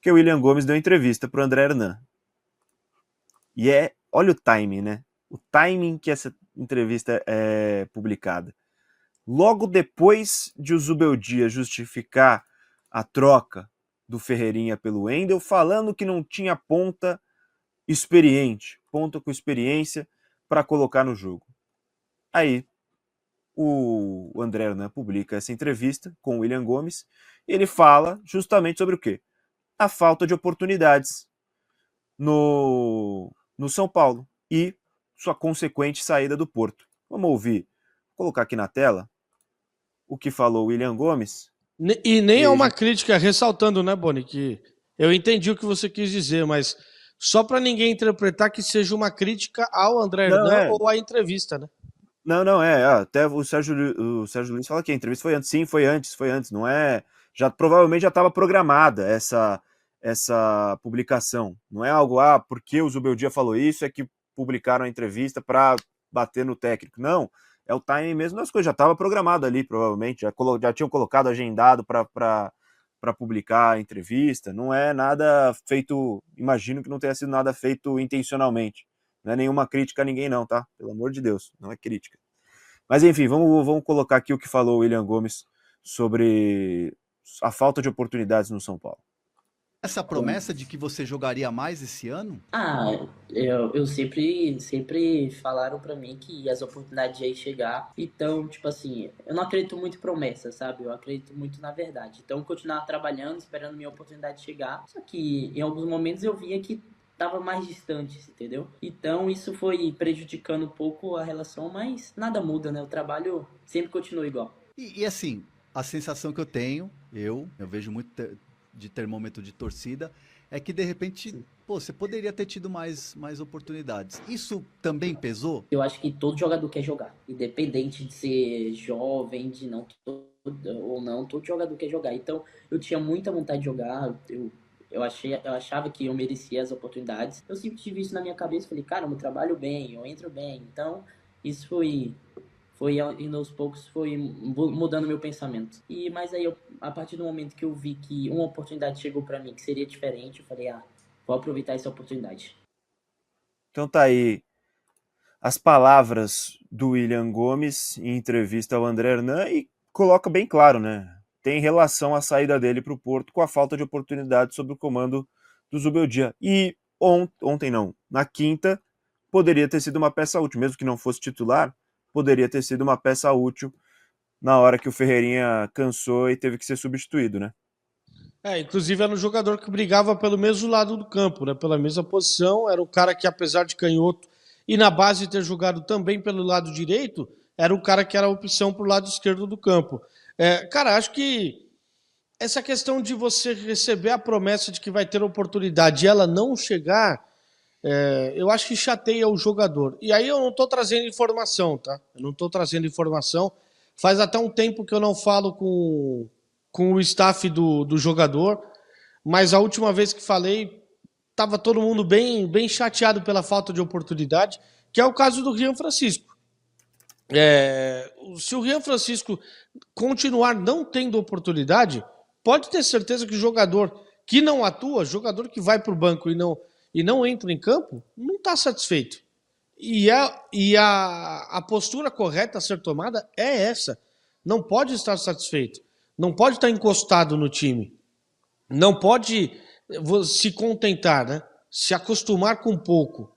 que o William Gomes deu entrevista para o André Hernan. E olha o timing, né? O timing que essa entrevista é publicada. Logo depois de o Zubeldia justificar a troca do Ferreirinha pelo Wendel, falando que não tinha ponta com experiência para colocar no jogo. Aí o André Hernan publica essa entrevista com o William Gomes e ele fala justamente sobre o quê? A falta de oportunidades no São Paulo e sua consequente saída do Porto. Vamos ouvir, vou colocar aqui na tela o que falou o William Gomes. E nem é uma crítica, ressaltando, né, Boni, que eu entendi o que você quis dizer, mas só para ninguém interpretar que seja uma crítica ao André Hernan ou à entrevista, né? Não, até o Sérgio Luiz fala que a entrevista foi antes. Sim, foi antes. Não é. Provavelmente já estava programada essa publicação. Não é algo, porque o Zubeldia falou isso, é que publicaram a entrevista para bater no técnico. Não, é o timing mesmo das coisas. Já estava programado ali, provavelmente. Já tinham colocado agendado para publicar a entrevista. Não é nada feito. Imagino que não tenha sido nada feito intencionalmente. Não é nenhuma crítica a ninguém, não, tá? Pelo amor de Deus, não é crítica. Mas enfim, vamos colocar aqui o que falou o William Gomes sobre a falta de oportunidades no São Paulo. Essa promessa de que você jogaria mais esse ano? Eu sempre falaram pra mim que as oportunidades iam chegar. Então, tipo assim, eu não acredito muito em promessa, sabe? Eu acredito muito na verdade. Então, continuar trabalhando, esperando minha oportunidade chegar. Só que em alguns momentos eu via que tava mais distante, entendeu? Então isso foi prejudicando um pouco a relação, mas nada muda, né? O trabalho sempre continua igual. E assim, a sensação que eu tenho, eu vejo muito de termômetro de torcida, é que de repente, você poderia ter tido mais oportunidades. Isso também pesou? Eu acho que todo jogador quer jogar, independente de ser jovem, de não ou não, todo jogador quer jogar. Então eu tinha muita vontade de jogar, eu achava que eu merecia as oportunidades. Eu sempre tive isso na minha cabeça, falei, cara, eu trabalho bem, eu entro bem. Então, isso foi indo aos poucos, foi mudando meu pensamento. Mas aí, a partir do momento que eu vi que uma oportunidade chegou para mim, que seria diferente, eu falei, vou aproveitar essa oportunidade. Então tá aí as palavras do William Gomes em entrevista ao André Hernan e coloca bem claro, né? Tem relação a saída dele para o Porto com a falta de oportunidade sob o comando do Zubeldia. E ontem não, na quinta, poderia ter sido uma peça útil, mesmo que não fosse titular, poderia ter sido uma peça útil na hora que o Ferreirinha cansou e teve que ser substituído, né? Inclusive era um jogador que brigava pelo mesmo lado do campo, né? Pela mesma posição, era um cara que, apesar de canhoto e na base ter jogado também pelo lado direito, era um cara que era a opção para o lado esquerdo do campo. Cara, acho que essa questão de você receber a promessa de que vai ter oportunidade e ela não chegar, eu acho que chateia o jogador. E aí eu não estou trazendo informação, tá? Eu não estou trazendo informação. Faz até um tempo que eu não falo com o staff do jogador, mas a última vez que falei, estava todo mundo bem chateado pela falta de oportunidade, que é o caso do Rian Francisco. Se o Rian Francisco continuar não tendo oportunidade, pode ter certeza que o jogador que não atua, jogador que vai para o banco e não entra em campo, não está satisfeito. E a postura correta a ser tomada é essa. Não pode estar satisfeito. Não pode estar encostado no time. Não pode se contentar, né? Se acostumar com pouco,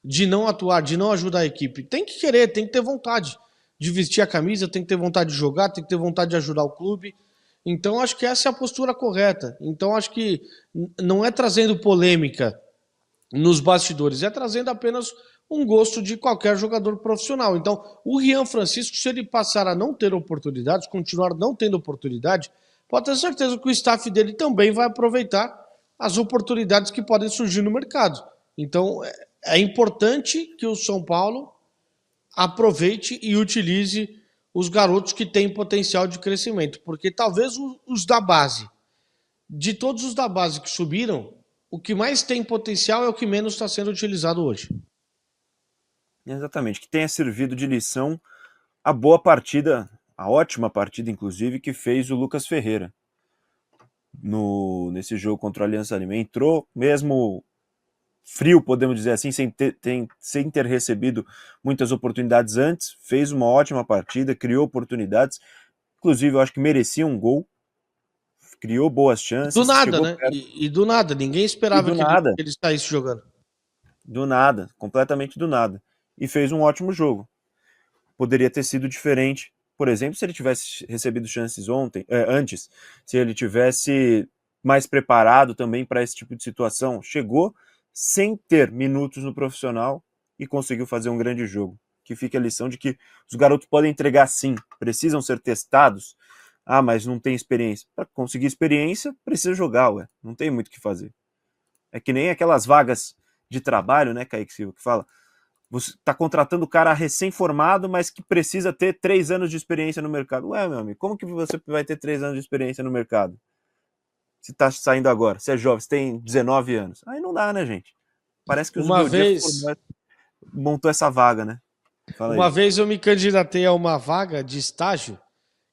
de não atuar, de não ajudar a equipe. Tem que querer, tem que ter vontade de vestir a camisa, tem que ter vontade de jogar, tem que ter vontade de ajudar o clube. Então, acho que essa é a postura correta. Então, acho que não é trazendo polêmica nos bastidores, é trazendo apenas um gosto de qualquer jogador profissional. Então, o Rian Francisco, se ele passar a não ter oportunidades, continuar não tendo oportunidade, pode ter certeza que o staff dele também vai aproveitar as oportunidades que podem surgir no mercado. Então, é importante que o São Paulo aproveite e utilize os garotos que têm potencial de crescimento, porque talvez os da base, de todos os da base que subiram, o que mais tem potencial é o que menos está sendo utilizado hoje. Exatamente, que tenha servido de lição a boa partida, a ótima partida, inclusive, que fez o Lucas Ferreira. nesse jogo contra o Aliança Lima. Entrou mesmo frio, podemos dizer assim, sem ter recebido muitas oportunidades antes, fez uma ótima partida, criou oportunidades, inclusive eu acho que merecia um gol, criou boas chances. Do nada, chegou né? perto. E do nada, ninguém esperava que ele saísse jogando. Do nada, completamente do nada. E fez um ótimo jogo. Poderia ter sido diferente. Por exemplo, se ele tivesse recebido chances antes, se ele tivesse mais preparado também para esse tipo de situação. Chegou sem ter minutos no profissional e conseguiu fazer um grande jogo. Que fica a lição de que os garotos podem entregar sim, precisam ser testados. Ah, mas não tem experiência. Para conseguir experiência, precisa jogar, ué. Não tem muito o que fazer. É que nem aquelas vagas de trabalho, né, Kaique Silva, que fala, você está contratando o cara recém-formado, mas que precisa ter 3 anos de experiência no mercado. Ué, meu amigo, como que você vai ter 3 anos de experiência no mercado? Se está saindo agora, você é jovem, você tem 19 anos. Aí não dá, né, gente? Parece que o Zubeldia montou essa vaga, né? Uma vez eu me candidatei a uma vaga de estágio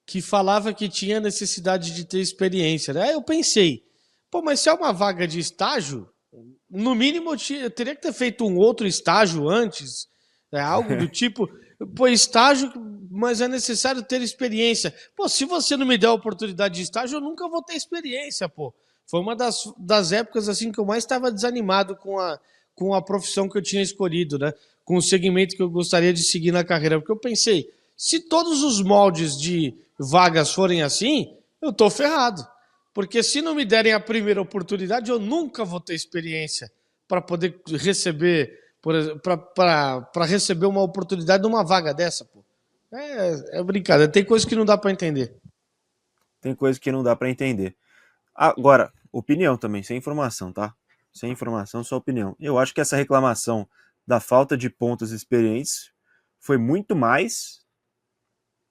que falava que tinha necessidade de ter experiência, né? Aí eu pensei, pô, mas se é uma vaga de estágio, no mínimo eu teria que ter feito um outro estágio antes, algo do tipo, pô, estágio, mas é necessário ter experiência. Pô, se você não me der a oportunidade de estágio, eu nunca vou ter experiência, pô. Foi uma das épocas assim que eu mais estava desanimado com a profissão que eu tinha escolhido, né? Com o segmento que eu gostaria de seguir na carreira. Porque eu pensei, se todos os moldes de vagas forem assim, eu tô ferrado. Porque se não me derem a primeira oportunidade, eu nunca vou ter experiência para poder receber, para receber uma oportunidade numa vaga dessa, pô. É brincadeira. Tem coisa que não dá para entender. Tem coisa que não dá para entender. Agora, opinião também, sem informação, tá? Sem informação, só opinião. Eu acho que essa reclamação da falta de pontas experientes foi muito mais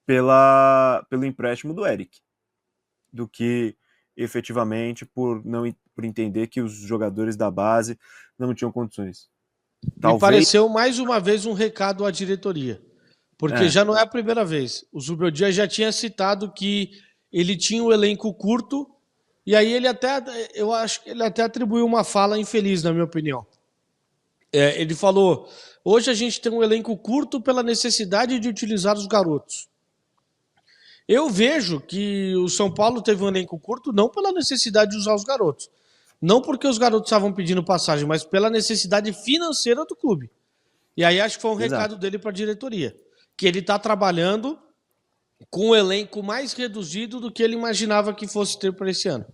pelo empréstimo do Eric do que efetivamente por entender que os jogadores da base não tinham condições. Me pareceu mais uma vez um recado à diretoria, porque já não é a primeira vez. O Zubeldia já tinha citado que ele tinha um elenco curto e aí eu acho que ele até atribuiu uma fala infeliz, na minha opinião. Ele falou, hoje a gente tem um elenco curto pela necessidade de utilizar os garotos. Eu vejo que o São Paulo teve um elenco curto não pela necessidade de usar os garotos. Não porque os garotos estavam pedindo passagem, mas pela necessidade financeira do clube. E aí acho que foi um recado dele para a diretoria. Que ele está trabalhando com um elenco mais reduzido do que ele imaginava que fosse ter para esse ano.